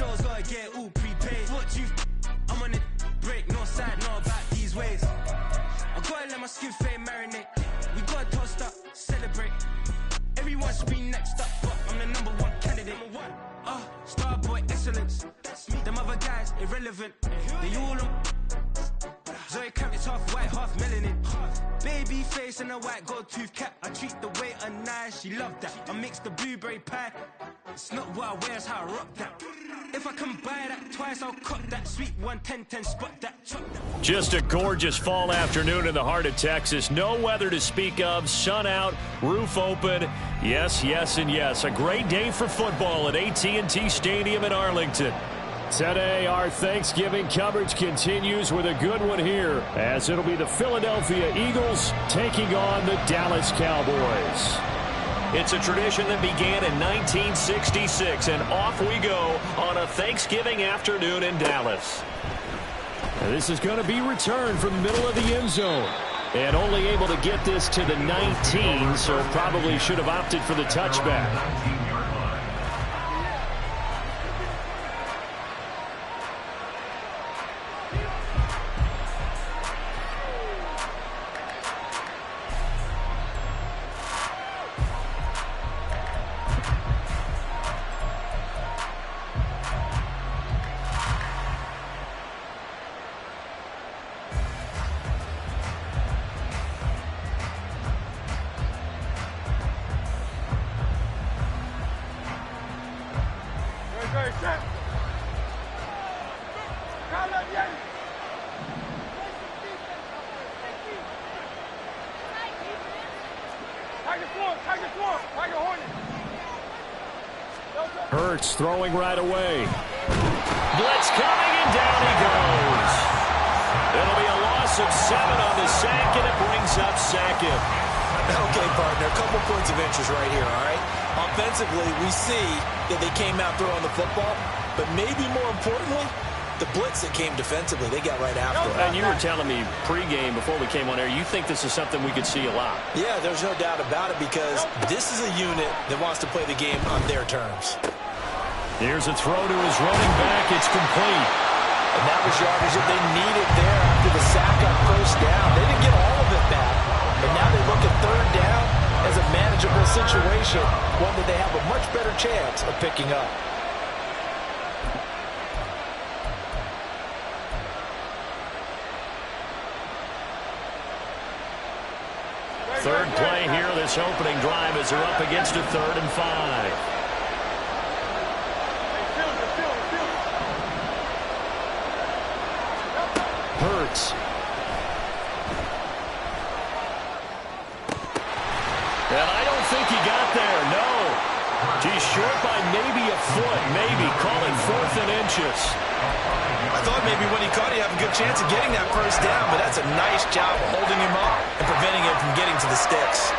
shows, gotta get all prepaid. What you I'm on it, break, no side, no about these ways. I gotta let my skin fade marinate. We gotta toast up, celebrate. Everyone should be next up, but I'm the #1 candidate. Starboy excellence. Them other guys irrelevant. They all on. Zoe Kravitz half white, half melanin. Baby face and a white gold tooth cap. I treat the waiter nice, she loved that. I mix the blueberry pie. It's not what I wear, it's how I rock that. If I can buy that twice, I'll cut that. Sweet 110, spot that, chop that. Just a gorgeous fall afternoon in the heart of Texas. No weather to speak of. Sun out, roof open. Yes, yes, and yes. A great day for football at AT&T Stadium in Arlington. Today, our Thanksgiving coverage continues with a good one here, as it'll be the Philadelphia Eagles taking on the Dallas Cowboys. It's a tradition that began in 1966, and off we go on a Thanksgiving afternoon in Dallas. And this is going to be returned from the middle of the end zone. And only able to get this to the 19, so probably should have opted for the touchback. Hurts throwing right away. Blitz coming, and down he goes. It'll be a loss of 7 on the sack, and it brings up second. Okay, partner, a couple points of interest right here, all right? Offensively, we see that they came out throwing the football, but maybe more importantly, the blitz that came defensively, they got right after it. And you were telling me pregame before we came on air, you think this is something we could see a lot. Yeah, there's no doubt about it, because this is a unit that wants to play the game on their terms. Here's a throw to his running back. It's complete. And that was yardage that they needed there after the sack on first down. They didn't get all of it back, but now they look at third down as a manageable situation, one that they have a much better chance of picking up. Third play here, this opening drive, as they're up against a 3rd and 5. Hurts. And I don't think he got there, no. He's short by maybe a foot, maybe. Calling 4th and inches. I thought maybe when he caught it, he'd have a good chance of getting that first down, but that's a nice job holding him up and preventing him from getting to the sticks.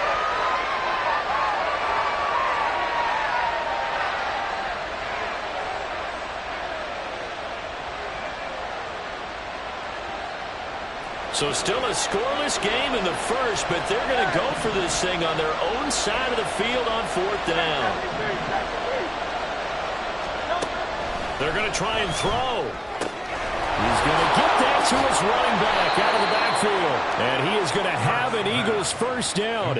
So still a scoreless game in the first, but they're going to go for this thing on their own side of the field on 4th down. They're going to try and throw. He's going to get that to his running back out of the backfield. And he is going to have an Eagles first down.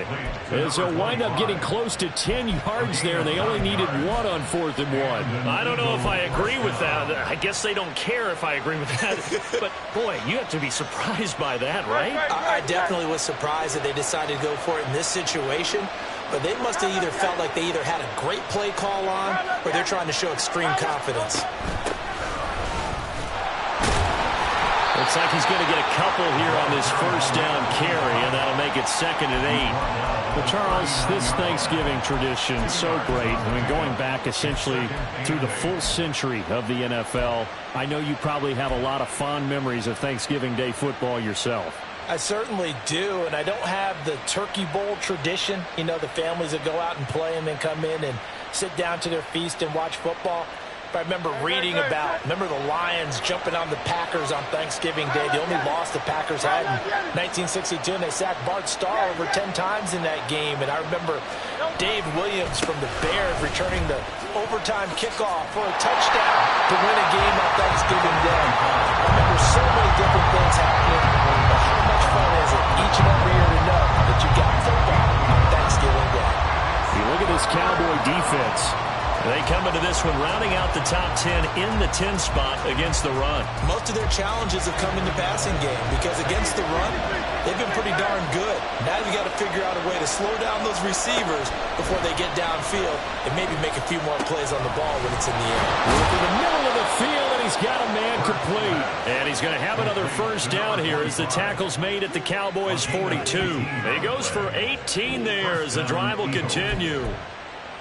As they'll wind up getting close to 10 yards there. They only needed 1 on 4th and 1. I don't know if I agree with that. I guess they don't care if I agree with that. But, boy, you have to be surprised by that, right? I definitely was surprised that they decided to go for it in this situation. But they must have either felt like they either had a great play call on or they're trying to show extreme confidence. Looks like he's going to get a couple here on this first down carry, and that'll make it 2nd and 8. But, Charles, this Thanksgiving tradition, so great. I mean, going back essentially through the full century of the NFL, I know you probably have a lot of fond memories of Thanksgiving Day football yourself. I certainly do, and I don't have the Turkey Bowl tradition. You know, the families that go out and play and then come in and sit down to their feast and watch football. I remember reading about, the Lions jumping on the Packers on Thanksgiving Day. The only loss the Packers had in 1962, and they sacked Bart Starr over 10 times in that game. And I remember Dave Williams from the Bears returning the overtime kickoff for a touchdown to win a game on Thanksgiving Day. I remember so many different things happening, but how much fun is it each and every year to know that you got football on Thanksgiving Day? You look at this Cowboy defense. They come into this one rounding out the top 10 in the 10 spot against the run. Most of their challenges have come in the passing game because against the run, they've been pretty darn good. Now you got to figure out a way to slow down those receivers before they get downfield and maybe make a few more plays on the ball when it's in the air. Look in the middle of the field, and he's got a man complete. And he's going to have another first down here as the tackle's made at the Cowboys' 42. He goes for 18 there as the drive will continue.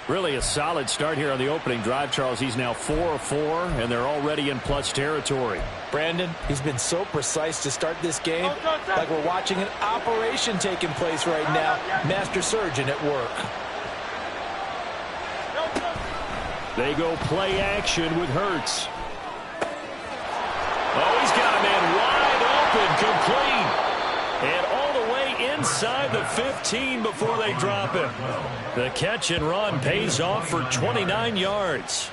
Really a solid start here on the opening drive, Charles. He's now 4 of 4, and they're already in plus territory. Brandon, he's been so precise to start this game, like we're watching an operation taking place right now. Master surgeon at work. They go play action with Hurts. Oh, he's got a man wide open, complete. And all the way inside the 15 before they drop him. The catch and run pays off for 29 yards.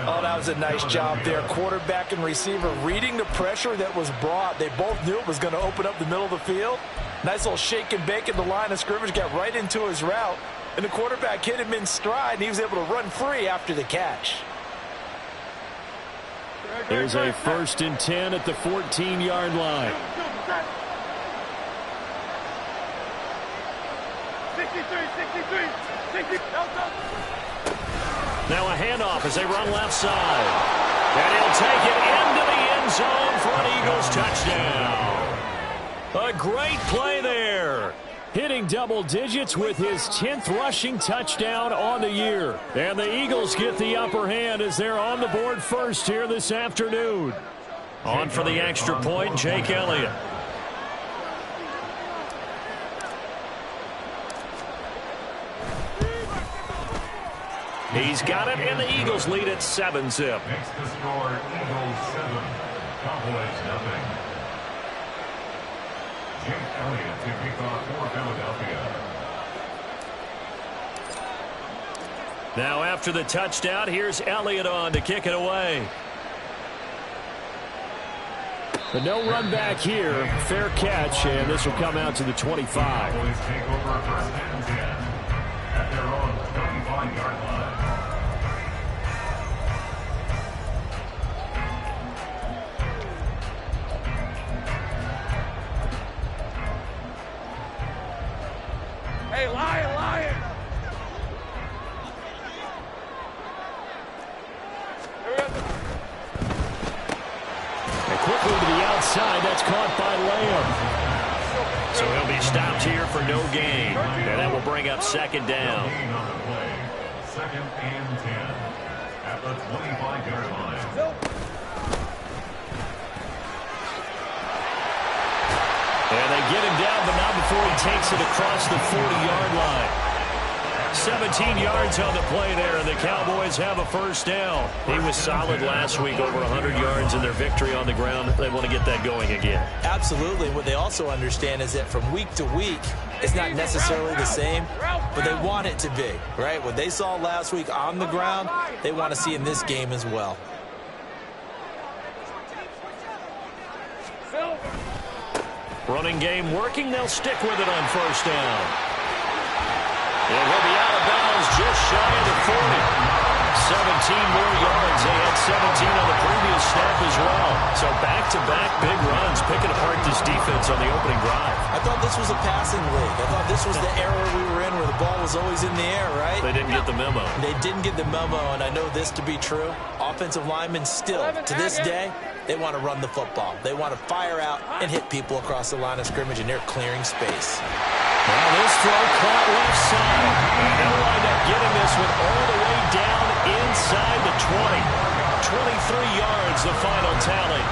Oh, that was a nice job there. Quarterback and receiver reading the pressure that was brought. They both knew it was going to open up the middle of the field. Nice little shake and bake at the line of scrimmage, got right into his route. And the quarterback hit him in stride, and he was able to run free after the catch. There's a 1st and 10 at the 14-yard line. 63. Now a handoff as they run left side. And he'll take it into the end zone for an Eagles touchdown. A great play there. Hitting double digits with his 10th rushing touchdown on the year. And the Eagles get the upper hand as they're on the board first here this afternoon. On for the extra point, Jake Elliott. He's got it, and the Eagles lead at 7-zip. Makes the score Eagles 7, Cowboys nothing. Jake Elliott to kick off for Philadelphia. Now after the touchdown, here's Elliott on to kick it away. But no run back here. Fair catch, and this will come out to the 25. Cowboys take over 1st and 10 at their own 25-yard line. Hey, Lion! And quickly to the outside, that's caught by Lamb. So he'll be stopped here for no gain. And that will bring up 2nd down. Gain on the play. 2nd and 10 at the 25-yard line. And they get him down, but not before he takes it across the 40-yard line. 17 yards on the play there, and the Cowboys have a 1st down. He was solid last week, over 100 yards in their victory on the ground. They want to get that going again. Absolutely. What they also understand is that from week to week, it's not necessarily the same, but they want it to be, right? What they saw last week on the ground, they want to see in this game as well. Running game working. They'll stick with it on 1st down. And he'll be out of bounds just shy of the 40. 17 more yards. They had 17 on the previous snap as well. So back-to-back big runs, picking apart this defense on the opening drive. I thought this was a passing league. I thought this was the era we were in where the ball was always in the air, right? They didn't get the memo. They didn't get the memo, and I know this to be true. Offensive linemen still, to this day, they want to run the football. They want to fire out and hit people across the line of scrimmage, and they're clearing space. Now this throw caught left side. And they'll wind up getting this one all the way down inside the 20. 23 yards, the final tally.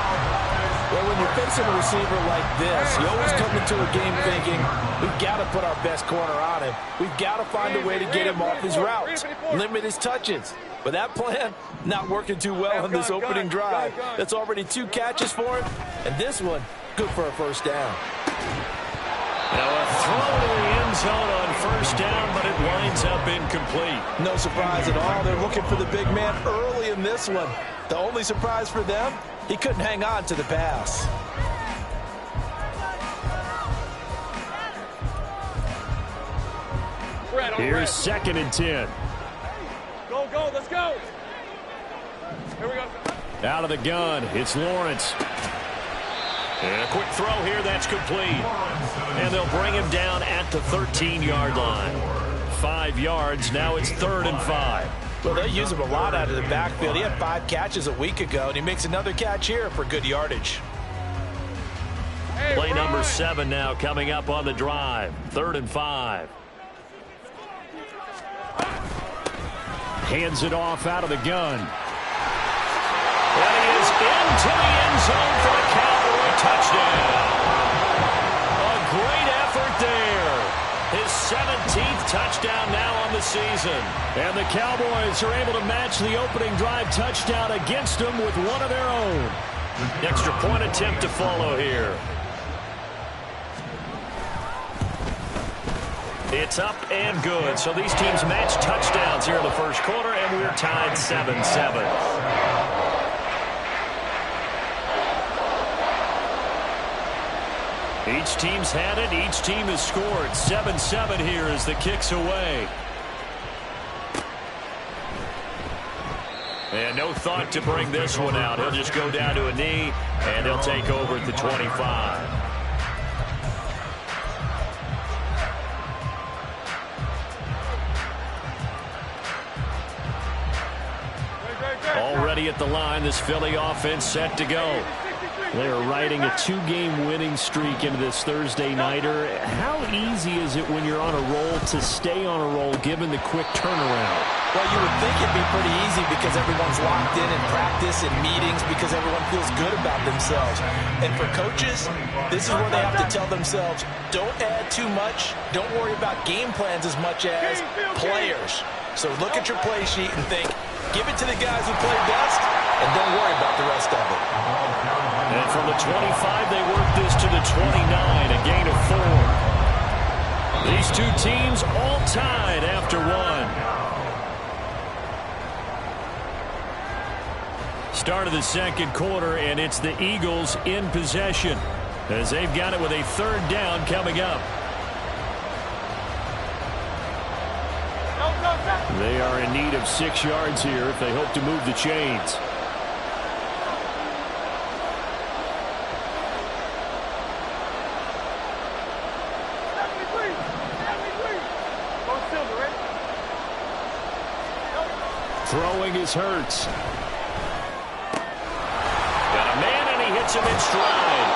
Well, when you're facing a receiver like this, you always come into a game thinking, we've got to put our best corner on him. We've got to find a way to get him off his routes, limit his touches. But that plan, not working too well on this opening drive. That's already 2 catches for him, and this one, good for a first down. Now a throw to the end zone on first down, but it winds up incomplete. No surprise at all. They're looking for the big man early in this one. The only surprise for them, he couldn't hang on to the pass. Here's 2nd and 10. Go, let's go. Here we go. Out of the gun, it's Lawrence. And a quick throw here, that's complete. And they'll bring him down at the 13-yard line. 5 yards, now it's 3rd and 5. Well, they use him a lot out of the backfield. He had 5 catches a week ago, and he makes another catch here for good yardage. Play number 7 now coming up on the drive. 3rd and 5. Hands it off out of the gun. And he is into the end zone for a Cowboy touchdown. A great effort there. His 17th touchdown now on the season. And the Cowboys are able to match the opening drive touchdown against them with one of their own. Extra point attempt to follow here. It's up and good. So these teams match touchdowns here in the first quarter, and we're tied 7-7. Each team's had it. Each team has scored. 7-7 here as the kick's away. And no thought to bring this one out. He'll just go down to a knee, and he'll take over at the 25. Already at the line, this Philly offense set to go. They are riding a 2-game winning streak into this Thursday nighter. How easy is it when you're on a roll to stay on a roll given the quick turnaround? Well, you would think it'd be pretty easy because everyone's locked in practice and meetings because everyone feels good about themselves. And for coaches, this is where they have to tell themselves, don't add too much. Don't worry about game plans as much as players. So look at your play sheet and think, give it to the guys who play best, and don't worry about the rest of it. And from the 25, they work this to the 29, a gain of 4. These two teams all tied after 1. Start of the second quarter, and it's the Eagles in possession as they've got it with a 3rd down coming up. They are in need of 6 yards here if they hope to move the chains. Throwing is Hurts. Got a man, and he hits him in stride.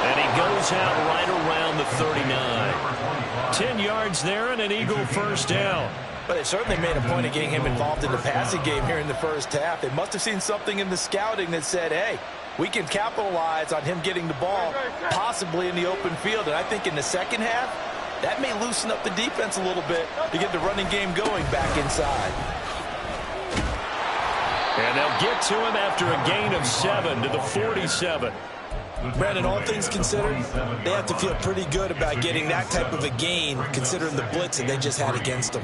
And he goes out right around the 39. 10 yards there and an Eagle first down. But they certainly made a point of getting him involved in the passing game here in the first half. They must have seen something in the scouting that said, hey, we can capitalize on him getting the ball, possibly in the open field. And I think in the second half, that may loosen up the defense a little bit to get the running game going back inside. And they'll get to him after a gain of 7 to the 47. Brandon, all things considered, they have to feel pretty good about getting that type of a gain considering the blitz that they just had against them.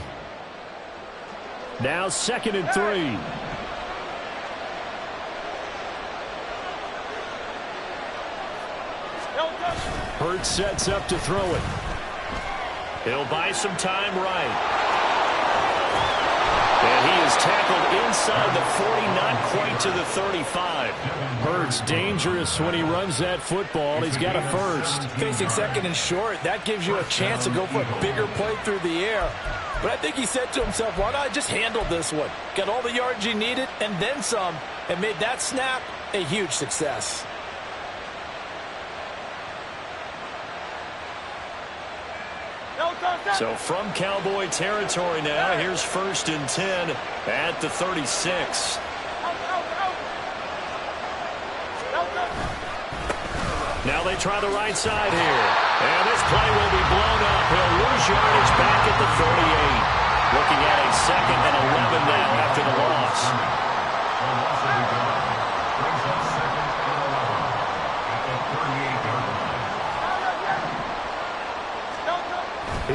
Now 2nd and 3. Hurts sets up to throw it. He'll buy some time right. And he is tackled inside the 40, not quite to the 35. Hurts dangerous when he runs that football. He's got a first. Facing 2nd and short, that gives you a chance to go for a bigger play through the air. But I think he said to himself, why not just handle this one? Got all the yards he needed and then some, and made that snap a huge success. So from Cowboy territory now, here's 1st and 10 at the 36. Now they try the right side here. And this play will be blown up. He'll lose yardage back at the 38. Looking at a 2nd and 11 now after the loss.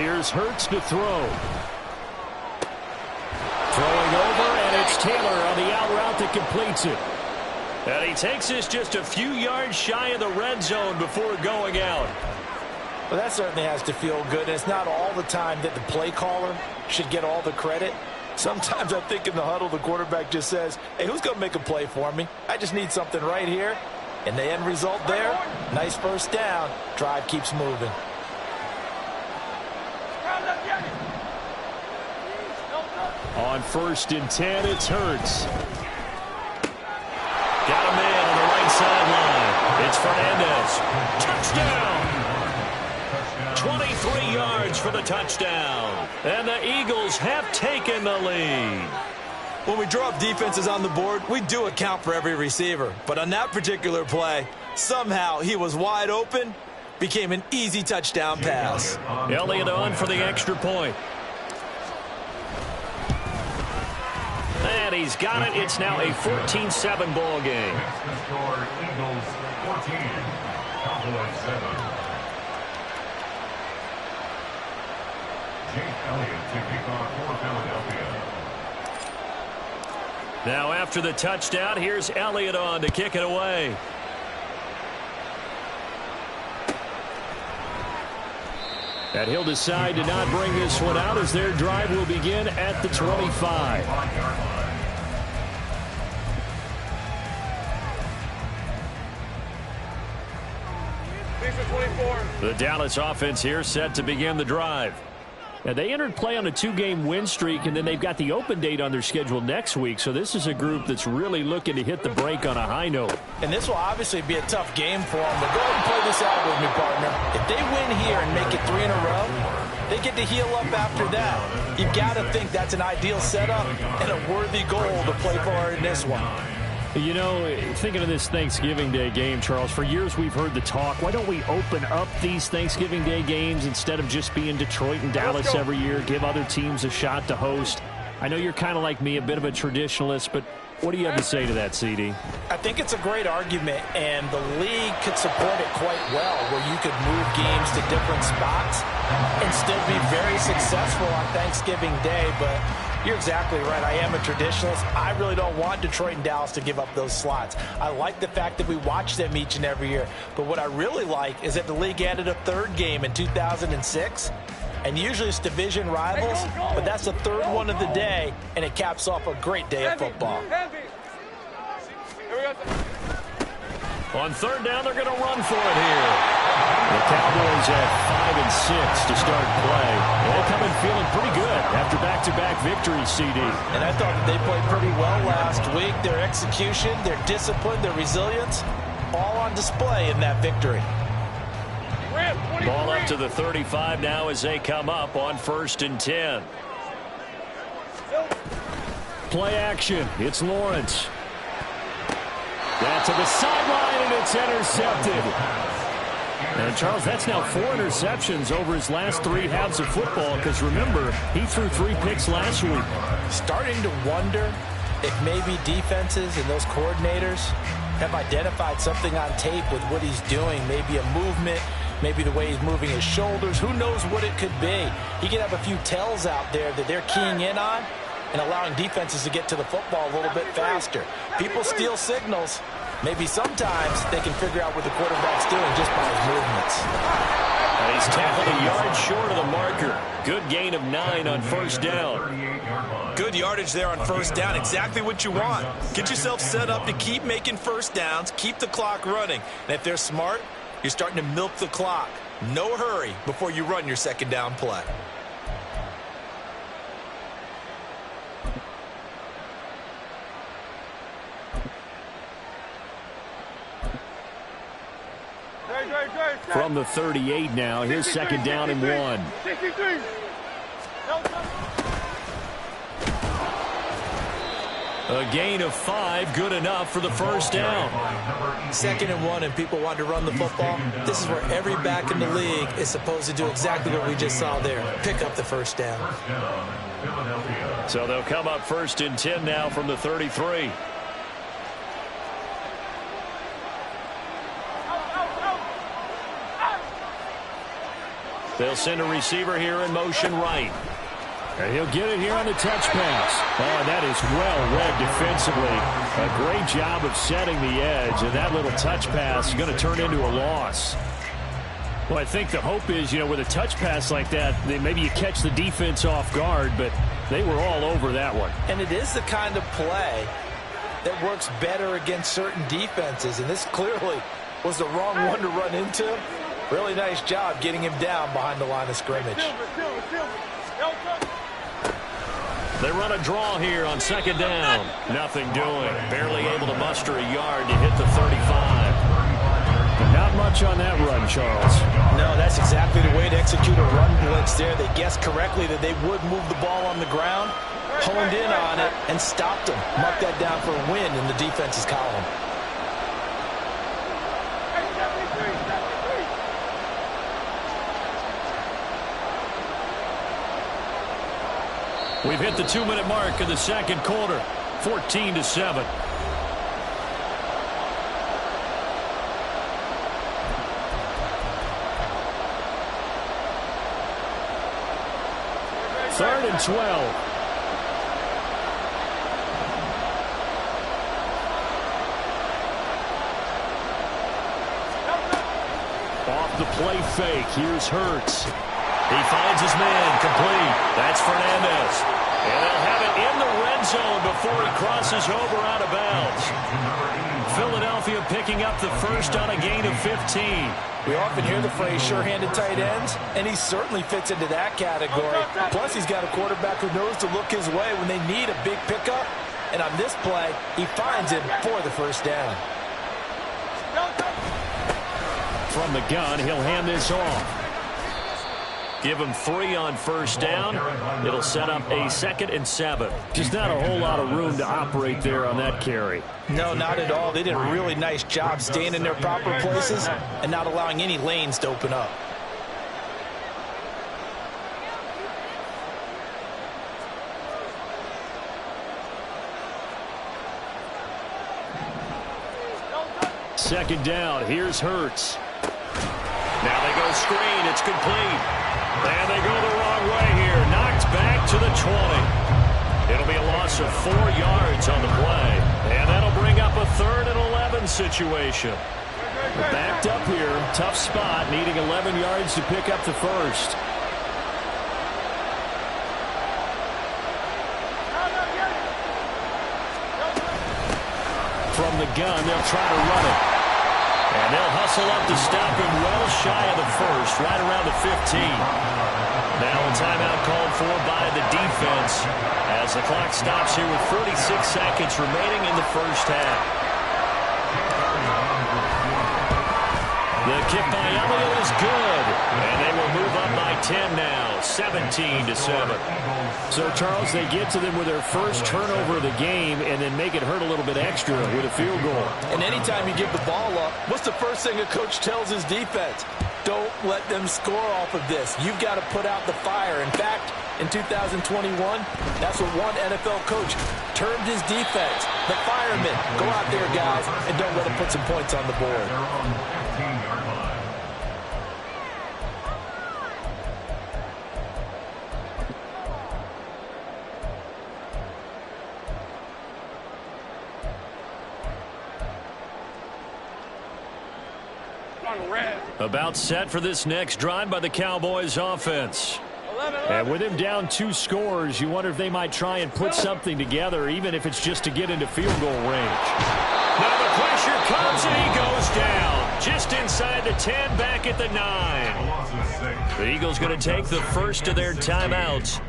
Here's Hurts to throw. Throwing over, and it's Taylor on the out route that completes it. And he takes this just a few yards shy of the red zone before going out. Well, that certainly has to feel good. And it's not all the time that the play caller should get all the credit. Sometimes I think in the huddle, the quarterback just says, hey, who's going to make a play for me? I just need something right here. And the end result there, nice first down. Drive keeps moving. On 1st and 10, it's Hurts. Got a man on the right sideline. It's Fernandez. Touchdown! 23 yards for the touchdown. And the Eagles have taken the lead. When we draw up defenses on the board, we do account for every receiver. But on that particular play, somehow he was wide open, became an easy touchdown pass. Elliott on for the extra point. And he's got it. It's now a 14-7 ball game. The score, Eagles 14, Cowboys 7. Jake Elliott to kick off for Philadelphia. Now after the touchdown, here's Elliott on to kick it away. And he'll decide to not bring this one out as their drive will begin at the 25. The Dallas offense here set to begin the drive. Now, they entered play on a 2-game win streak, and then they've got the open date on their schedule next week. So this is a group that's really looking to hit the break on a high note. And this will obviously be a tough game for them. But go ahead and play this out with me, partner. If they win here and make it 3 in a row, they get to heal up after that. You've got to think that's an ideal setup and a worthy goal to play for in this one. You know, thinking of this Thanksgiving Day game, Charles, for years we've heard the talk, why don't we open up these Thanksgiving Day games instead of just being Detroit and Dallas every year, give other teams a shot to host? I know you're kind of like me, a bit of a traditionalist, but what do you have to say to that, CD? I think it's a great argument, and the league could support it quite well, where you could move games to different spots and still be very successful on Thanksgiving Day, but you're exactly right. I am a traditionalist. I really don't want Detroit and Dallas to give up those slots. I like the fact that we watch them each and every year. But what I really like is that the league added a 3rd game in 2006. And usually it's division rivals, but that's the 3rd one of the day, and it caps off a great day of football. On 3rd down, they're going to run for it here. The Cowboys at 5-6 to start play. They come in feeling pretty good after back-to-back victories, CD. And I thought that they played pretty well last week. Their execution, their discipline, their resilience, all on display in that victory. Ball up to the 35 now as they come up on 1st and 10. Play action. It's Lawrence. Down to the sideline, and it's intercepted. And, Charles, that's now 4 interceptions over his last 3 halves of football, because, remember, he threw 3 picks last week. Starting to wonder if maybe defenses and those coordinators have identified something on tape with what he's doing, maybe a movement, maybe the way he's moving his shoulders. Who knows what it could be? He could have a few tells out there that they're keying in on and allowing defenses to get to the football a little bit faster. People steal signals. Maybe sometimes they can figure out what the quarterback's doing just by his movements. And he's tackled a yard short of the marker. Good gain of 9 on 1st down. Good yardage there on 1st down. Exactly what you want. Get yourself set up to keep making 1st downs, keep the clock running. And if they're smart, you're starting to milk the clock. No hurry before you run your 2nd down play. From the 38 now, here's 2nd down and 1. A gain of 5, good enough for the 1st down. 2nd and 1, and people want to run the football. This is where every back in the league is supposed to do exactly what we just saw there. Pick up the 1st down. So they'll come up 1st and 10 now from the 33. They'll send a receiver here in motion right. And he'll get it here on the touch pass. Oh, that is well read defensively. A great job of setting the edge, and that little touch pass is going to turn into a loss. Well, I think the hope is, with a touch pass like that, maybe you catch the defense off guard, but they were all over that one. And it is the kind of play that works better against certain defenses, and this clearly was the wrong one to run into. Really nice job getting him down behind the line of scrimmage. They run a draw here on second down. Nothing doing. Barely able to muster a yard to hit the 35. Not much on that run, Charles. No, that's exactly the way to execute a run blitz there. They guessed correctly that they would move the ball on the ground, honed in on it, and stopped them. Mark that down for a win in the defense's column. We've hit the 2-minute mark of the second quarter, 14-7. Third and 12. Off the play fake, here's Hurts. He finds his man, complete. That's Fernandez. And they'll have it in the red zone before he crosses over out of bounds. Philadelphia picking up the first on a gain of 15. We often hear the phrase sure-handed tight ends, and he certainly fits into that category. Plus, he's got a quarterback who knows to look his way when they need a big pickup. And on this play, he finds him for the first down. From the gun, he'll hand this off. Give him 3 on first down. It'll set up a 2nd and 7. Just not a whole lot of room to operate there on that carry. No, not at all. They did a really nice job staying in their proper places and not allowing any lanes to open up. Second down. Here's Hurts. Now they go screen. It's complete. And they go the wrong way here. Knocked back to the 20. It'll be a loss of 4 yards on the play. And that'll bring up a 3rd and 11 situation. We're backed up here. Tough spot. Needing 11 yards to pick up the first. From the gun, they'll try to run it. And they'll hustle up to stop him well shy of the first, right around the 15. Now a timeout called for by the defense as the clock stops here with 46 seconds remaining in the first half. The kick by Elliott is good, and they will move up by 10 now, 17-7. So, Charles, they get to them with their first turnover of the game and then make it hurt a little bit extra with a field goal. And anytime you give the ball up, what's the first thing a coach tells his defense? Don't let them score off of this. You've got to put out the fire. In fact, in 2021, that's what one NFL coach termed his defense. The firemen. Go out there, guys, and don't let them put some points on the board. About set for this next drive by the Cowboys offense. And with him down 2 scores, you wonder if they might try and put something together, even if it's just to get into field goal range. Now the pressure comes and he goes down. Just inside the 10, back at the 9. The Eagles going to take the first of their timeouts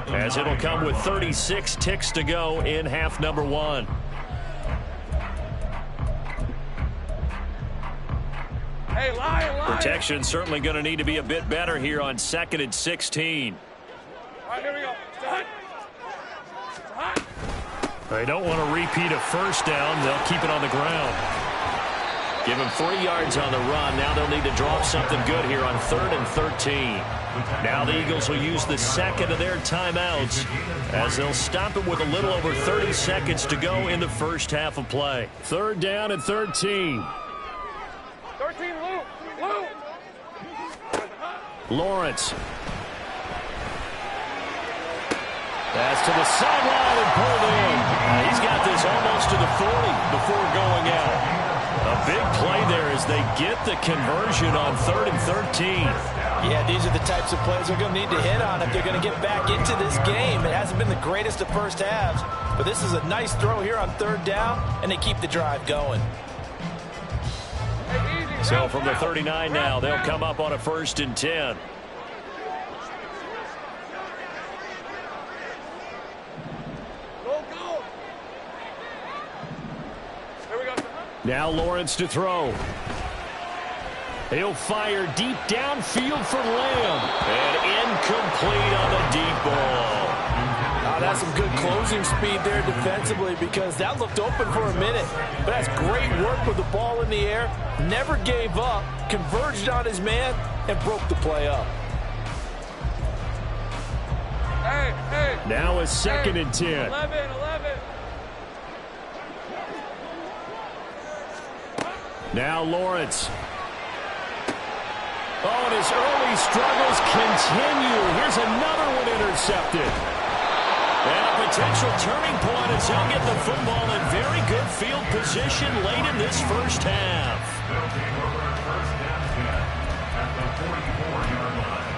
as it'll come with 36 ticks to go in half number 1. Hey, Lion. Protection certainly going to need to be a bit better here on 2nd and 16. All right, here we go. They don't want to repeat a first down. They'll keep it on the ground. Give them 3 yards on the run. Now they'll need to drop something good here on 3rd and 13. Now the Eagles will use the second of their timeouts as they'll stop it with a little over 30 seconds to go in the first half of play. 3rd down and 13. 13, Luke. Lawrence. Pass to the sideline and pulled in. He's got this almost to the 40 before going out. A big play there as they get the conversion on 3rd and 13. Yeah, these are the types of plays they're going to need to hit on if they're going to get back into this game. It hasn't been the greatest of first halves, but this is a nice throw here on 3rd down, and they keep the drive going. So from the 39 now, they'll come up on a 1st and 10. Now Lawrence to throw. He'll fire deep downfield for Lamb. And incomplete on the deep ball. Oh, that's some good closing speed there defensively because that looked open for a minute. But that's great work with the ball in the air. Never gave up, converged on his man, and broke the play up. Now a 2nd and 10. 11. Now Lawrence. Oh, and his early struggles continue. Here's another one intercepted. And a potential turning point as he'll get the football in very good field position late in this first half. They'll take over first down 10 at the 44-yard line.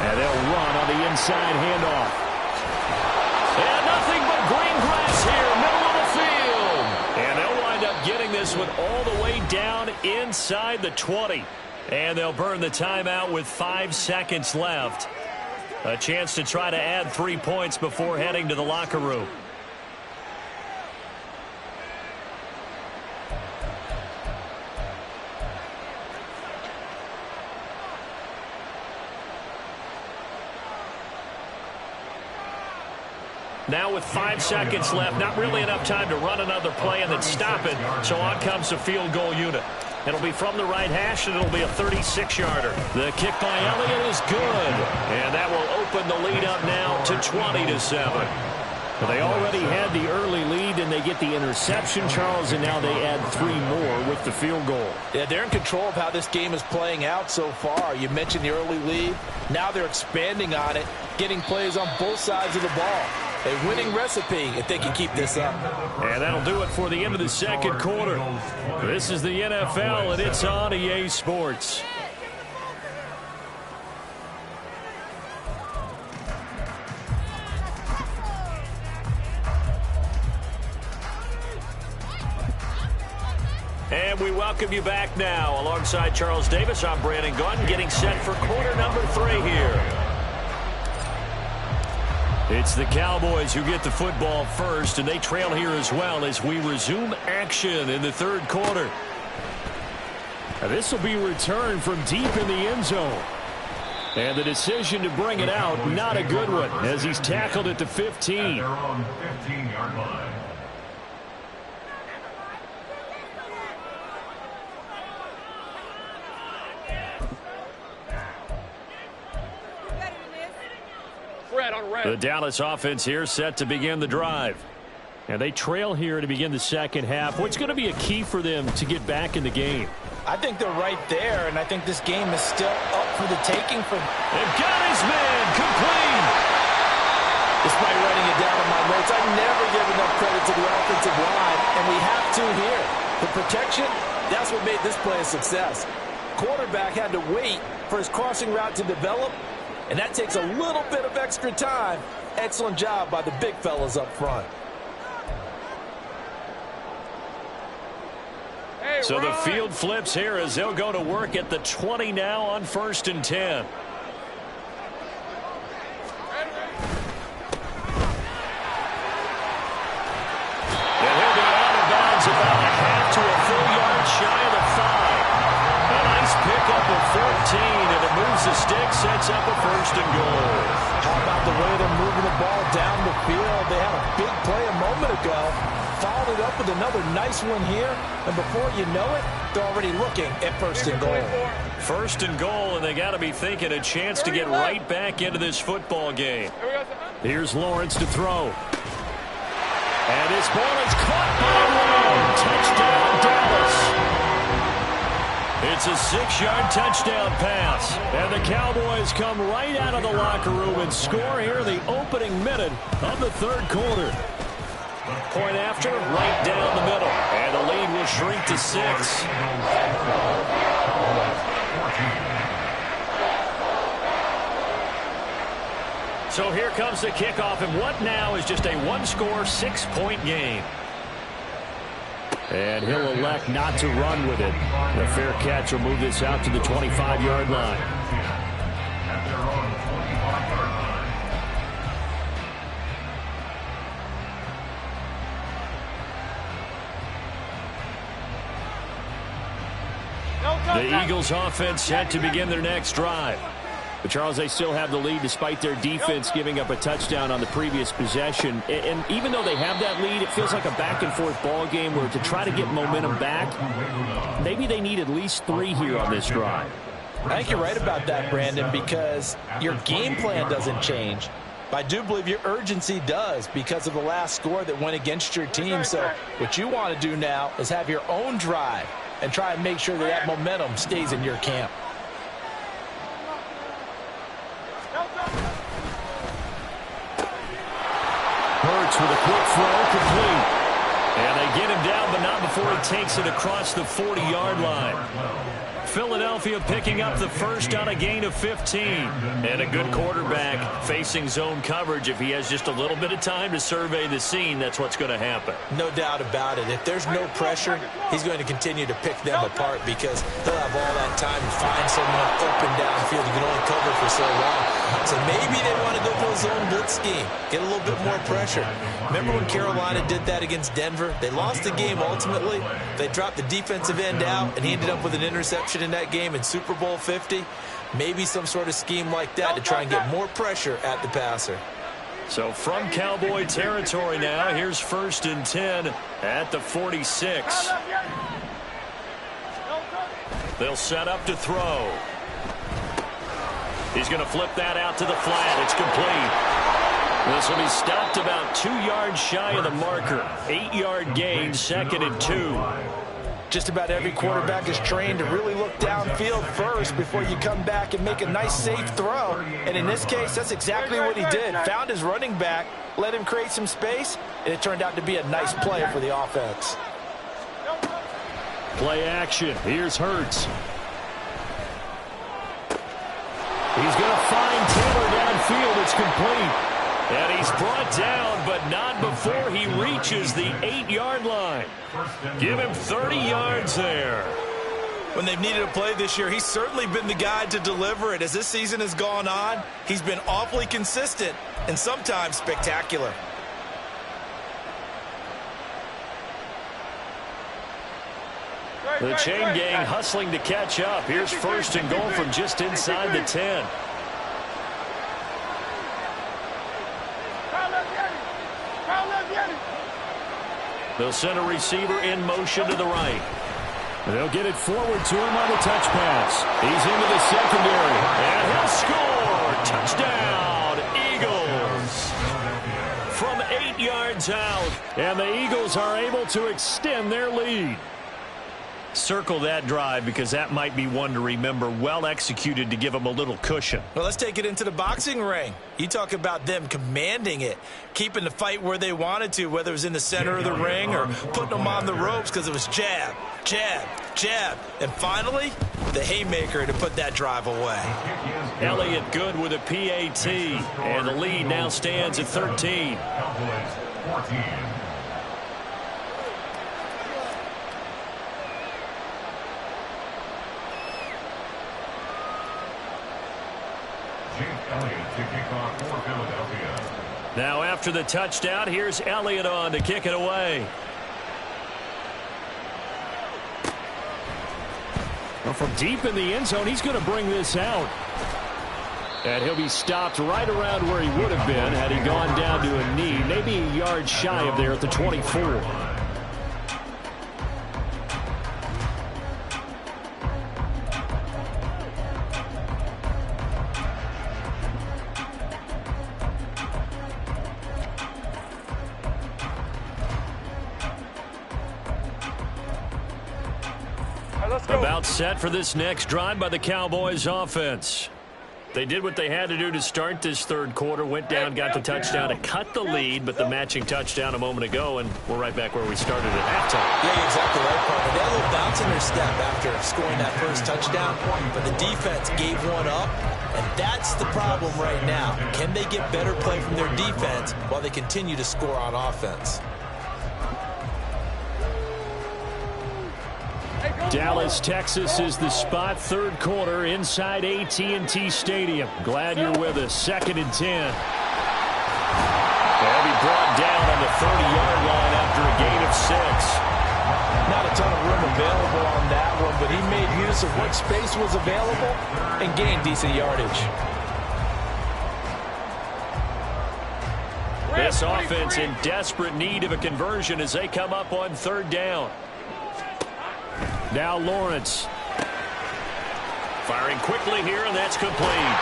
And they'll run on the inside handoff. And nothing but green grass here, middle of the field. And they'll wind up getting this one all the way down inside the 20. And they'll burn the timeout with 5 seconds left. A chance to try to add 3 points before heading to the locker room. Now with 5 seconds left, not really enough time to run another play and then stop it. So on comes the field goal unit. It'll be from the right hash, and it'll be a 36-yarder. The kick by Elliott is good. And that will open the lead up now to 20-7. But they already had the early lead, and they get the interception, Charles, and now they add 3 more with the field goal. Yeah, they're in control of how this game is playing out so far. You mentioned the early lead. Now they're expanding on it, getting plays on both sides of the ball. A winning recipe if they can keep this up. And that'll do it for the end of the second quarter. This is the NFL, and it's on EA Sports. And we welcome you back now. Alongside Charles Davis, I'm Brandon Gaudin, getting set for quarter number 3 here. It's the Cowboys who get the football first, and they trail here as well as we resume action in the 3rd quarter. This will be returned from deep in the end zone. And the decision to bring it out, not a good one, as he's tackled at the 15. And they're on 15-yard line. The Dallas offense here set to begin the drive. And they trail here to begin the second half. What's going to be a key for them to get back in the game? I think they're right there, and I think this game is still up for the taking. They've got his man complete. Despite writing it down in my notes, I never give enough credit to the offensive line, and we have to here. The protection, that's what made this play a success. Quarterback had to wait for his crossing route to develop, and that takes a little bit of extra time. Excellent job by the big fellas up front. So the field flips here as they'll go to work at the 20 now on 1st and 10. And he'll be out of bounds about a half to a full yard shy of the 5. A nice pickup of 14, and it moves the stick, sets up a 1st and goal. How about the way they're moving the ball down the field? They had a big play a moment ago. followed it up with another nice one here, and before you know it, they're already looking at first and goal. First and goal, and they got to be thinking a chance to get right back into this football game. Here's Lawrence to throw. And his ball is caught by Long. Touchdown, Dallas. It's a 6-yard touchdown pass. And the Cowboys come right out of the locker room and score here in the opening minute of the third quarter. Point after, right down the middle. And the lead will shrink to 6. So here comes the kickoff, and what now is just a one-score, 6-point game. And he'll elect not to run with it. The fair catch will move this out to the 25-yard line. At their own 25-yard line. The Eagles offense set to begin their next drive. But, Charles, they still have the lead despite their defense giving up a touchdown on the previous possession. And even though they have that lead, it feels like a back-and-forth ball game where to try to get momentum back, maybe they need at least 3 here on this drive. I think you're right about that, Brandon, because your game plan doesn't change. I do believe your urgency does because of the last score that went against your team. So what you want to do now is have your own drive and try and make sure that that momentum stays in your camp. Hurts with a quick throw, complete. And they get him down, but not before he takes it across the 40-yard line. Philadelphia picking up the first on a gain of 15. And a good quarterback facing zone coverage. If he has just a little bit of time to survey the scene, that's what's going to happen. No doubt about it. If there's no pressure, he's going to continue to pick them apart because he'll have all that time to find someone open downfield. You can only cover for so long. So maybe they want to go to a zone blitz scheme, get a little bit more pressure. Remember when Carolina did that against Denver? They lost the game ultimately. They dropped the defensive end out, and he ended up with an interception in that game in Super Bowl 50. Maybe some sort of scheme like that to try and get more pressure at the passer. So from Cowboy territory now, here's 1st and 10 at the 46. They'll set up to throw. He's going to flip that out to the flat. It's complete. This will be stopped about 2 yards shy of the marker. 8-yard gain, 2nd and 2. Just about every quarterback is trained to really look downfield first before you come back and make a nice, safe throw. And in this case, that's exactly what he did. Found his running back, let him create some space, and it turned out to be a nice play for the offense. Play action. Here's Hurts. He's going to find Taylor downfield. It's complete. And he's brought down, but not before he reaches the 8-yard line. Give him 30 yards there. When they've needed a play this year, he's certainly been the guy to deliver it. As this season has gone on, he's been awfully consistent and sometimes spectacular. The chain gang hustling to catch up. Here's 1st and goal from just inside the 10. They'll send a receiver in motion to the right. They'll get it forward to him on the touch pass. He's into the secondary, and he'll score. Touchdown, Eagles. From 8 yards out, and the Eagles are able to extend their lead. Circle that drive because that might be one to remember. Well executed to give them a little cushion. Well, let's take it into the boxing ring. You talk about them commanding it, keeping the fight where they wanted to, whether it was in the center of the ring or putting them on the ropes because it was jab, jab, jab. And finally, the haymaker to put that drive away. Elliott good with a PAT, and the lead now stands at 13. Cowboys 14. Jake Elliott to kick off for Philadelphia. Now after the touchdown, here's Elliott on to kick it away. Well, from deep in the end zone, he's going to bring this out. And he'll be stopped right around where he would have been had he gone down to a knee, maybe a yard shy of there at the 24. About set for this next drive by the Cowboys offense. They did what they had to do to start this third quarter, went down, got the touchdown to cut the lead, but the matching touchdown a moment ago, and we're right back where we started at halftime. Yeah, exactly right, partner. They had a little bounce in their step after scoring that first touchdown, but the defense gave one up, and that's the problem right now. Can they get better play from their defense while they continue to score on offense? Dallas, Texas is the spot. Third quarter inside AT&T Stadium. Glad you're with us. 2nd and 10. They'll be brought down on the 30-yard line after a gain of 6. Not a ton of room available on that one, but he made use of what space was available and gained decent yardage. This offense in desperate need of a conversion as they come up on 3rd down. Now Lawrence. Firing quickly here, and that's complete.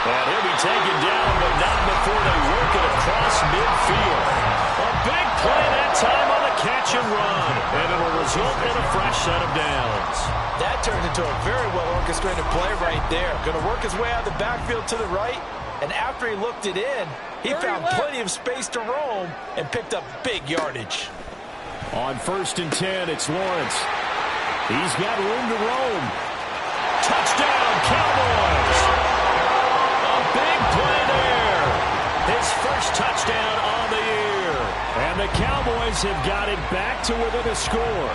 And he'll be taken down, but not before they work it across midfield. A big play that time on the catch and run. And it'll result in a fresh set of downs. That turned into a very well-orchestrated play right there. Going to work his way out of the backfield to the right. And after he looked it in, he found plenty of space to roam and picked up big yardage. On 1st and 10, it's Lawrence. He's got room to roam. Touchdown, Cowboys! A big play there. His first touchdown on the year. And the Cowboys have got it back to within a score.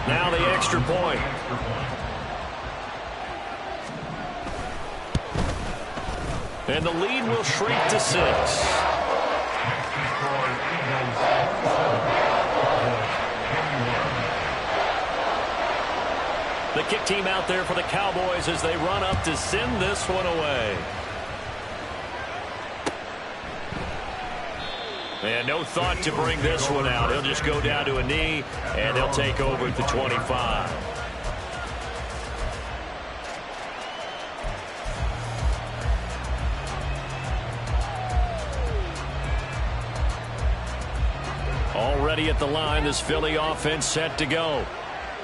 Now the extra point. And the lead will shrink to 6. The kick team out there for the Cowboys as they run up to send this one away. And no thought to bring this one out. He'll just go down to a knee, and they'll take over at the 25. Already at the line, this Philly offense set to go.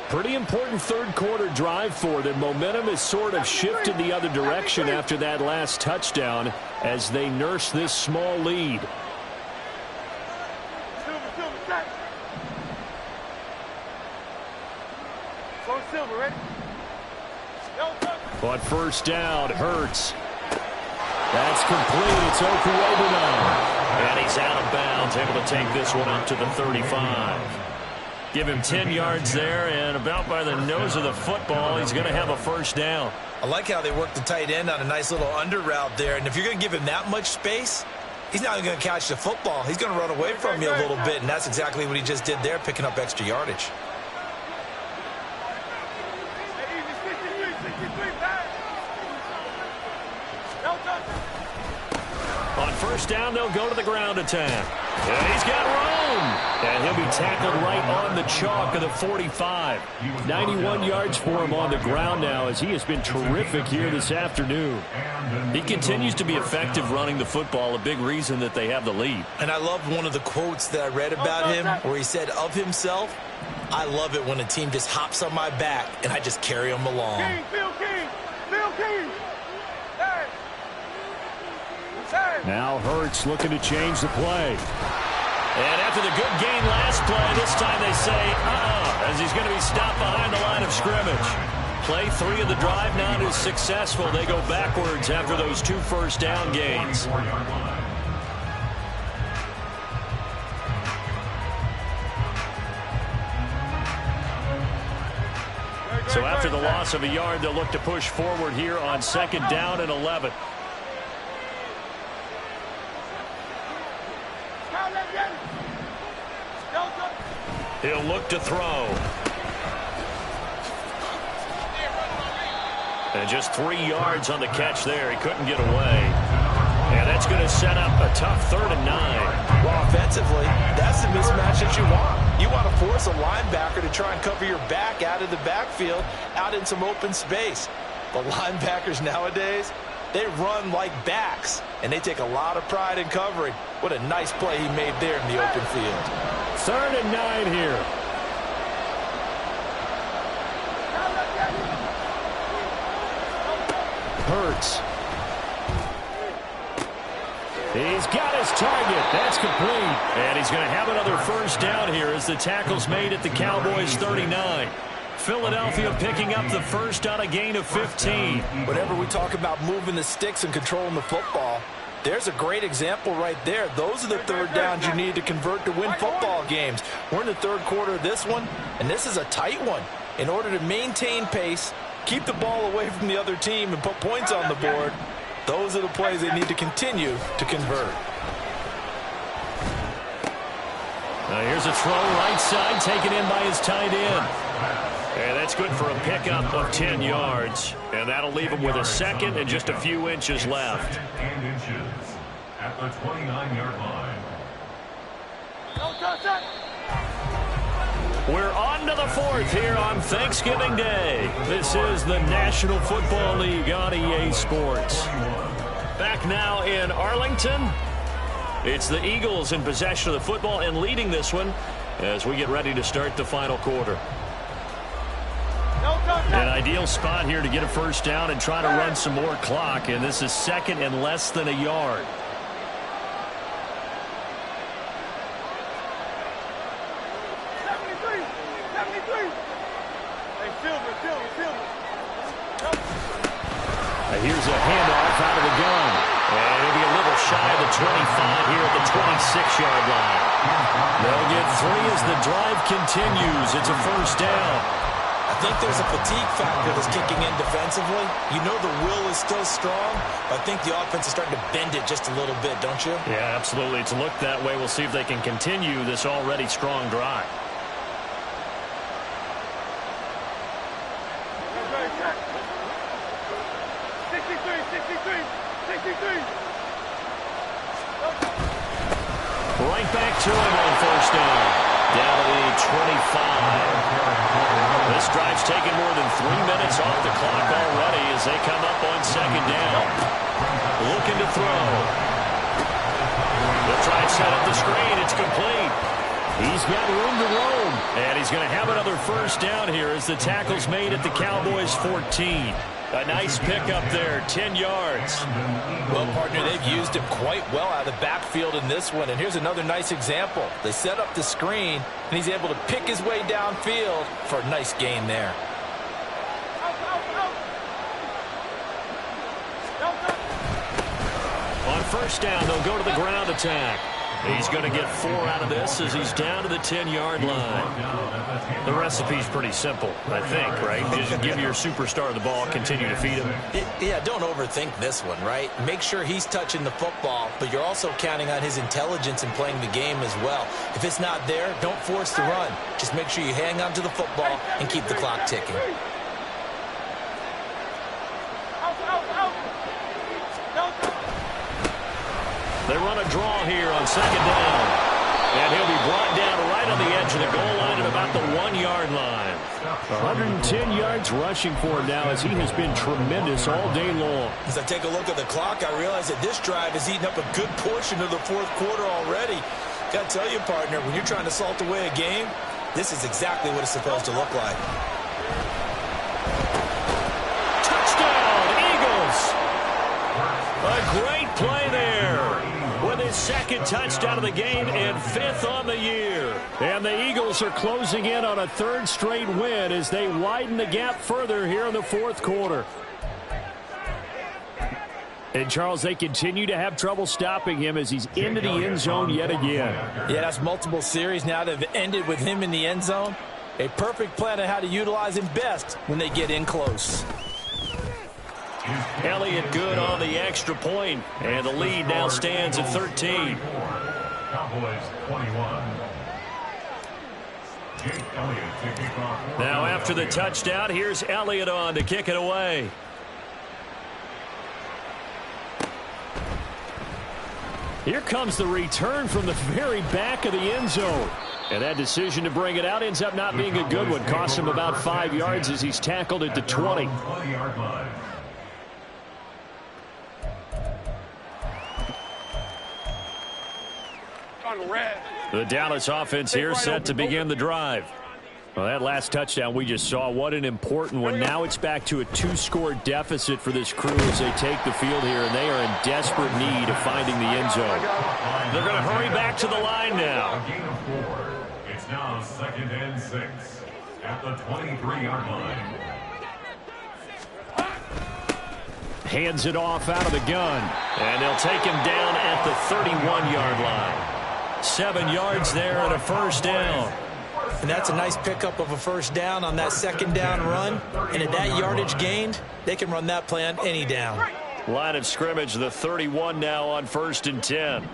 Pretty important third quarter drive for them. Momentum has sort of shifted the other direction after that last touchdown as they nurse this small lead. On 1st down, Hurts. That's complete. It's Okuwobunan. And he's out of bounds, able to take this one up to the 35. Give him 10 yards there, and about by the nose of the football, he's going to have a 1st down. I like how they work the tight end on a nice little under route there, and if you're going to give him that much space, he's not going to catch the football. He's going to run away from you a little bit, and that's exactly what he just did there, picking up extra yardage. On 1st down, they'll go to the ground attack. And he's got room. And he'll be tackled right on the chalk of the 45. 91 yards for him on the ground now as he has been terrific here this afternoon. He continues to be effective running the football, a big reason that they have the lead. And I love one of the quotes that I read about him where he said of himself, "I love it when a team just hops on my back and I just carry them along." Phil King. Now Hurts looking to change the play. And after the good gain last play, this time they say, as he's going to be stopped behind the line of scrimmage. Play 3 of the drive not as successful. They go backwards after those 2 first down gains. So after the loss of a yard, they'll look to push forward here on 2nd down and 11. He'll look to throw. And just 3 yards on the catch there. He couldn't get away. And that's going to set up a tough 3rd and 9. Well, offensively, that's the mismatch that you want. You want to force a linebacker to try and cover your back out of the backfield, out in some open space. The linebackers nowadays, they run like backs, and they take a lot of pride in covering. What a nice play he made there in the open field. 3rd and 9 here. Hurts. He's got his target. That's complete. And he's going to have another first down here as the tackle's made at the Cowboys' 39. Philadelphia picking up the first on a gain of 15. Whenever we talk about moving the sticks and controlling the football, there's a great example right there. Those are the third downs you need to convert to win football games. We're in the third quarter of this one, and this is a tight one. In order to maintain pace, keep the ball away from the other team, and put points on the board, those are the plays they need to continue to convert. Now here's a throw right side, taken in by his tight end. And that's good for a pickup of 10 yards. And that'll leave him with a second and just a few inches left. And inches at the 29-yard line. We're on to the 4th here on Thanksgiving Day. This is the National Football League on EA Sports. Back now in Arlington. It's the Eagles in possession of the football and leading this one as we get ready to start the final quarter. An ideal spot here to get a first down and try to run some more clock, and this is second and less than a yard. Here's a handoff out of the gun. And it'll be a little shy of the 25 here at the 26-yard line. They'll get 3 as the drive continues. It's a first down. I think there's a fatigue factor that's kicking in defensively. You know the will is still strong, but I think the offense is starting to bend it just a little bit, don't you? Yeah, absolutely. It's looked that way. We'll see if they can continue this already strong drive. Right back to him on first down. Down to the 25. This drive's taken more than 3 minutes off the clock already as they come up on second down. Looking to throw. They'll try and set up the screen. It's complete. He's got room to roam. And he's going to have another first down here as the tackle's made at the Cowboys' 14. A nice pickup there, 10 yards. Well, partner, they've used him quite well out of the backfield in this one. And here's another nice example. They set up the screen, and he's able to pick his way downfield for a nice gain there. On first down, they'll go to the ground attack. He's going to get 4 out of this as he's down to the 10-yard line. The recipe's pretty simple, I think, right? Just give your superstar the ball, continue to feed him. Yeah, don't overthink this one, right? Make sure he's touching the football, but you're also counting on his intelligence in playing the game as well. If it's not there, don't force the run. Just make sure you hang on to the football and keep the clock ticking. They run a draw here on second down. And he'll be brought down right on the edge of the goal line at about the 1-yard line. 110 yards rushing for him now as he has been tremendous all day long. As I take a look at the clock, I realize that this drive has eaten up a good portion of the fourth quarter already. Got to tell you, partner, when you're trying to salt away a game, this is exactly what it's supposed to look like. Touchdown, Eagles! A great play there. With his second touchdown of the game and 5th on the year. And the Eagles are closing in on a 3rd straight win as they widen the gap further here in the fourth quarter. And, Charles, they continue to have trouble stopping him as he's into the end zone yet again. Yeah, that's multiple series now that have ended with him in the end zone. A perfect plan on how to utilize him best when they get in close. Elliott good on the extra point, and the lead now stands at 13. Cowboys 21. Jake Elliott to kick off. Now after the touchdown, here's Elliott on to kick it away. Here comes the return from the very back of the end zone. And that decision to bring it out ends up not being a good one. Costs him about 5 yards as he's tackled at the 20. 20-yard line. On red. The Dallas offense here set to begin the drive. Well, that last touchdown we just saw, what an important one. Now it's back to a 2-score deficit for this crew as they take the field here, and they are in desperate need of finding the end zone. They're going to hurry back to the line now. A gain of 4. It's now 2nd and 6 at the 23-yard line. Hands it off out of the gun. And they'll take him down at the 31-yard line. 7 yards there and a first down. And that's a nice pickup of a first down on that 2nd down run. And at that yardage gained, they can run that play on any down. Line of scrimmage, the 31 now on 1st and 10.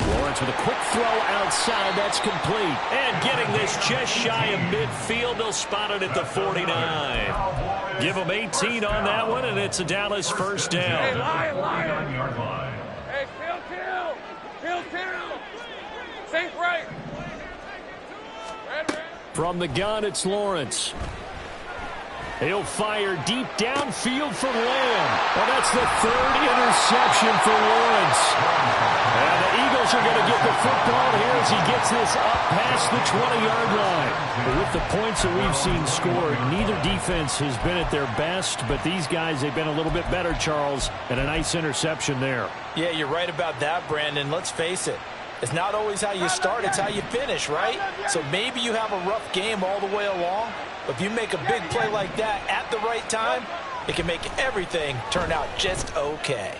Lawrence with a quick throw outside. That's complete. And getting this just shy of midfield. They'll spot it at the 49. Give them 18 on that one, and it's a Dallas first down. Hey, line. Hey, kill. Sink right. Red. From the gun, it's Lawrence. He'll fire deep downfield for Lamb. Well, that's the 3rd interception for Lawrence. And the Eagles are going to get the football here as he gets this up past the 20-yard line. With the points that we've seen scored, neither defense has been at their best, but these guys, they've been a little bit better, Charles, and a nice interception there. Yeah, you're right about that, Brandon. Let's face it. It's not always how you start, it's how you finish, right? So maybe you have a rough game all the way along, but if you make a big play like that at the right time, it can make everything turn out just okay.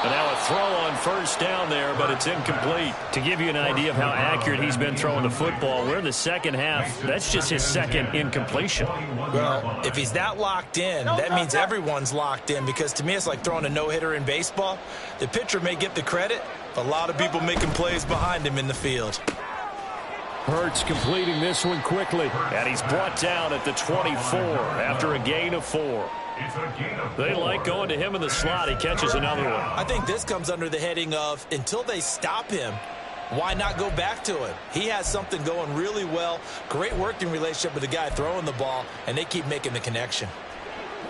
And now a throw on first down there, but it's incomplete. To give you an idea of how accurate he's been throwing the football, we're in the second half. That's just his 2nd incompletion. Well, if he's that locked in, that means everyone's locked in, because to me it's like throwing a no-hitter in baseball. The pitcher may get the credit, but a lot of people making plays behind him in the field. Hurts completing this one quickly. And he's brought down at the 24 after a gain of 4. They like going to him in the slot. He catches another one. I think this comes under the heading of, until they stop him, why not go back to him? He has something going really well. Great working relationship with the guy throwing the ball, and they keep making the connection.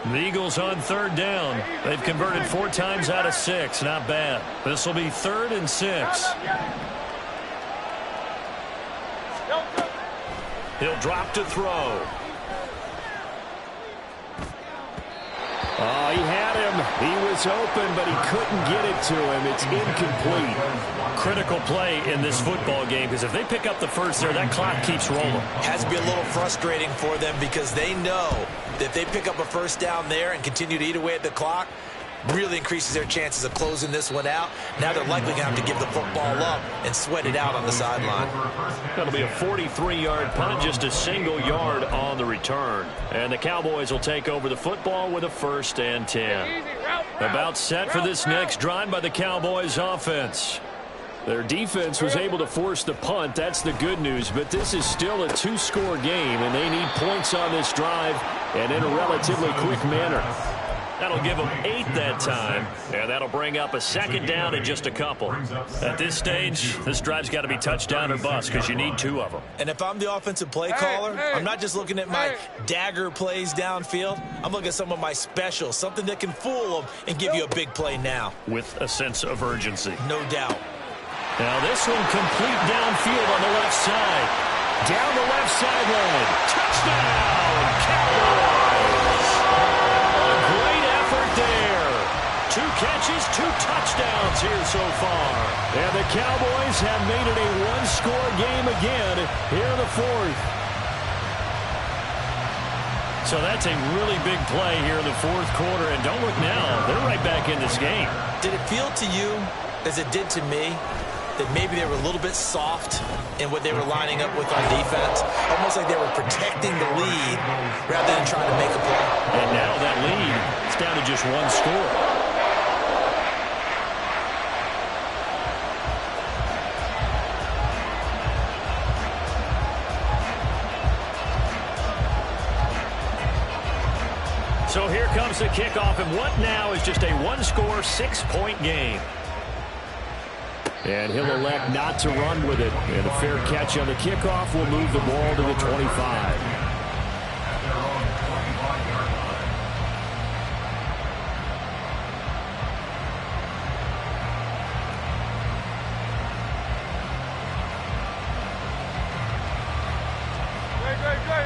The Eagles on 3rd down. They've converted 4 times out of 6. Not bad. This will be 3rd and 6. He'll drop to throw. Oh, he had him. He was open, but he couldn't get it to him. It's incomplete. Critical play in this football game, because if they pick up the first there, that clock keeps rolling. Has to be a little frustrating for them, because they know that if they pick up a first down there and continue to eat away at the clock, really increases their chances of closing this one out. Now they're likely going to have to give the football up and sweat it out on the sideline. That'll be a 43-yard punt, just a single yard on the return. And the Cowboys will take over the football with a 1st and 10. About set for this next drive by the Cowboys offense. Their defense was able to force the punt. That's the good news, but this is still a 2-score game, and they need points on this drive and in a relatively quick manner. That'll give them 8 that time, and that'll bring up a 2nd down and just a couple. At this stage, this drive's got to be touchdown or bust, because you need 2 of them. And if I'm the offensive play caller, I'm not just looking at my dagger plays downfield. I'm looking at some of my specials, something that can fool them and give you a big play now. With a sense of urgency. No doubt. Now this one complete downfield on the left side. Down the left sideline. Touchdown, Cowboys! There. 2 catches, 2 touchdowns here so far. And the Cowboys have made it a 1-score game again here in the 4th. So that's a really big play here in the 4th quarter. And don't look now, they're right back in this game. Did it feel to you, as it did to me, that maybe they were a little bit soft in what they were lining up with on defense? Almost like they were protecting the lead rather than trying to make a play. And now that lead, it's down to just 1 score. So here comes the kickoff, and what now is just a 1-score, 6-point game. And he'll elect not to run with it. And a fair catch on the kickoff will move the ball to the 25.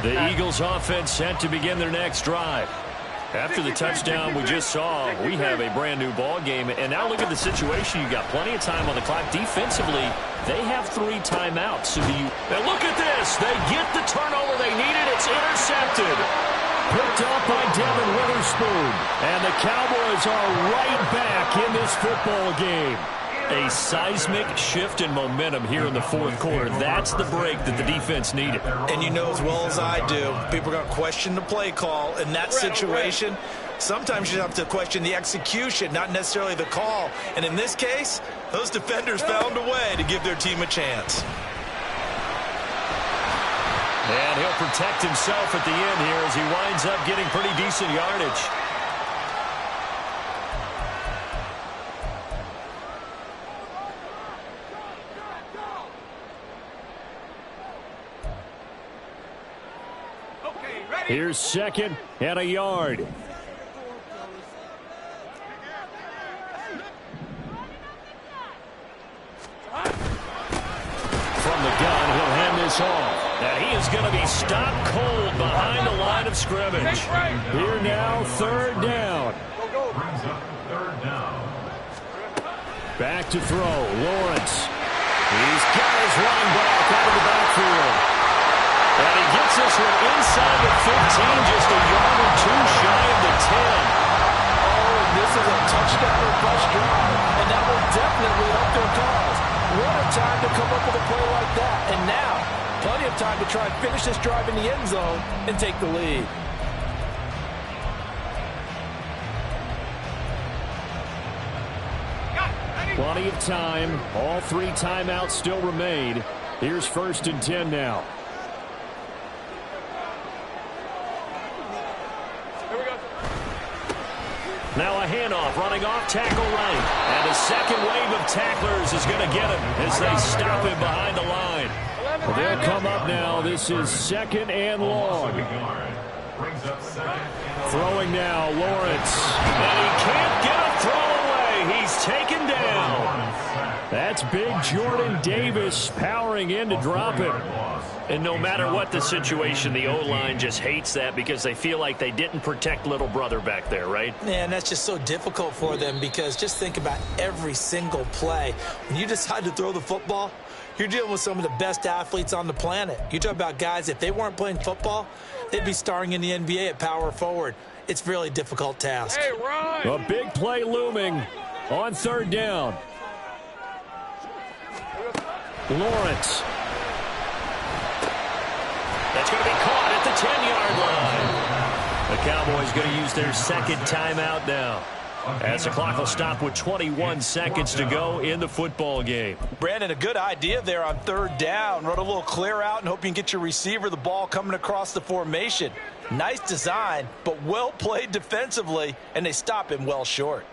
The Eagles offense set to begin their next drive. After the touchdown we just saw, we have a brand new ball game. And now look at the situation. You got plenty of time on the clock. Defensively, they have 3 timeouts. So and look at this. They get the turnover they needed. It's intercepted. Picked up by Devin Witherspoon. And the Cowboys are right back in this football game. A seismic shift in momentum here in the fourth quarter. That's the break that the defense needed. And you know as well as I do, people are going to question the play call in that situation. Sometimes you have to question the execution, not necessarily the call. And in this case, those defenders found a way to give their team a chance. And he'll protect himself at the end here as he winds up getting pretty decent yardage. Here's 2nd and a yard. From the gun, he'll hand this off. And he is going to be stopped cold behind the line of scrimmage. Here now, 3rd down. Back to throw, Lawrence. He's got his running back out of the backfield. And he gets this one inside the 15, just a yard or 2 shy of the 10. Oh, and this is a touchdown or bust drive, and that will definitely help their cause. What a time to come up with a play like that. And now, plenty of time to try and finish this drive in the end zone and take the lead. Plenty of time. All 3 timeouts still remain. Here's 1st and 10 now. Now a handoff, running off tackle right. And a second wave of tacklers is going to get him as they stop him behind the line. Well, they'll come up now. This is 2nd and long. Throwing now, Lawrence. And he can't get a throw away. He's taken down. That's big Jordan Davis powering in to drop him. And no matter what the situation, the O-line just hates that because they feel like they didn't protect little brother back there, right? Man, that's just so difficult for them because just think about every single play. When you decide to throw the football, you're dealing with some of the best athletes on the planet. You talk about guys, if they weren't playing football, they'd be starring in the NBA at power forward. It's a really difficult task. Hey, Ron! A big play looming on 3rd down. Lawrence. That's going to be caught at the 10-yard line. The Cowboys going to use their 2nd timeout now, as the clock will stop with 21 seconds to go in the football game. Brandon, a good idea there on 3rd down. Run a little clear out and hope you can get your receiver the ball coming across the formation. Nice design, but well played defensively, and they stop him well short.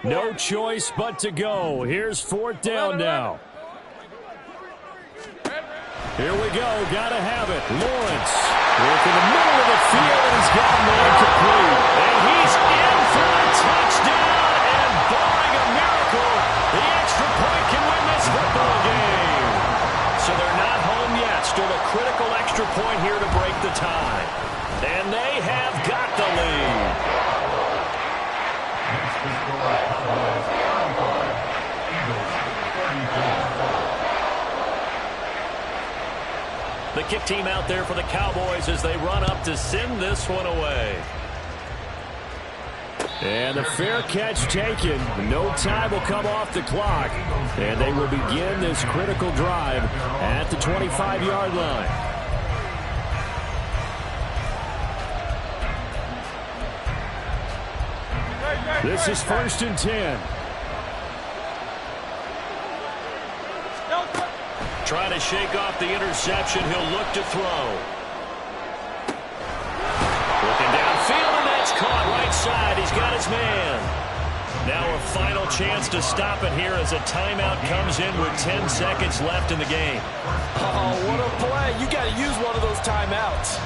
No choice but to go. Here's 4th down now. Here we go. Got to have it. Lawrence. Work in the middle of the field, and he's got him incomplete. And he's in for a touchdown, and barring a miracle, the extra point can win this football game. So they're not home yet. Still a critical extra point here to break the tie. And they have got the lead. The kick team out there for the Cowboys as they run up to send this one away. And the fair catch taken. No time will come off the clock. And they will begin this critical drive at the 25-yard line. This is 1st and 10. Trying to shake off the interception. He'll look to throw. Looking downfield, and that's caught right side. He's got his man. Now a final chance to stop it here as a timeout comes in with 10 seconds left in the game. Oh, what a play. You got to use one of those timeouts.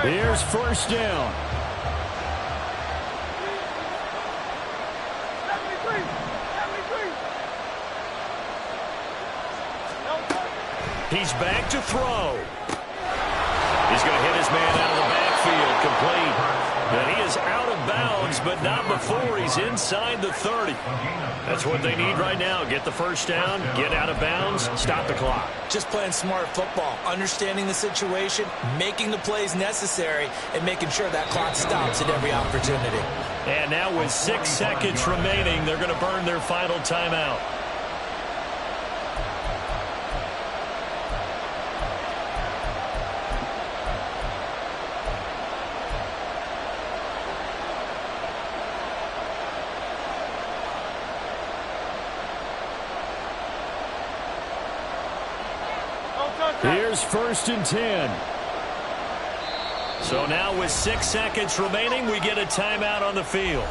Here's first down. He's back to throw. He's going to hit his man out of the backfield, complete. And he is out of bounds, but not before he's inside the 30. That's what they need right now. Get the first down, get out of bounds, stop the clock. Just playing smart football, understanding the situation, making the plays necessary, and making sure that clock stops at every opportunity. And now with 6 seconds remaining, they're going to burn their final timeout. Here's first and 10. So now with 6 seconds remaining, we get a timeout on the field.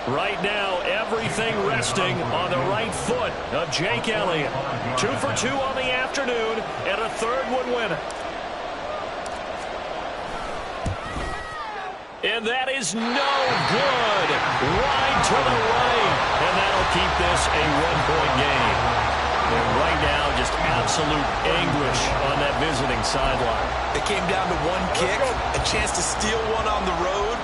Right now, everything resting on the right foot of Jake Elliott. 2 for 2 on the afternoon, and a third would win it. And that is no good. Wide to the right. And that'll keep this a one-point game. And right now, just absolute anguish on that visiting sideline. It came down to one kick, a chance to steal one on the road.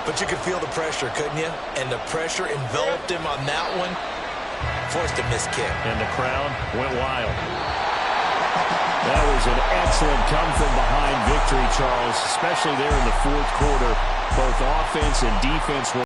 But you could feel the pressure, couldn't you? And the pressure enveloped him on that one. Forced a missed kick. And the crowd went wild. That was an excellent come-from-behind victory, Charles, especially there in the fourth quarter. Both offense and defense were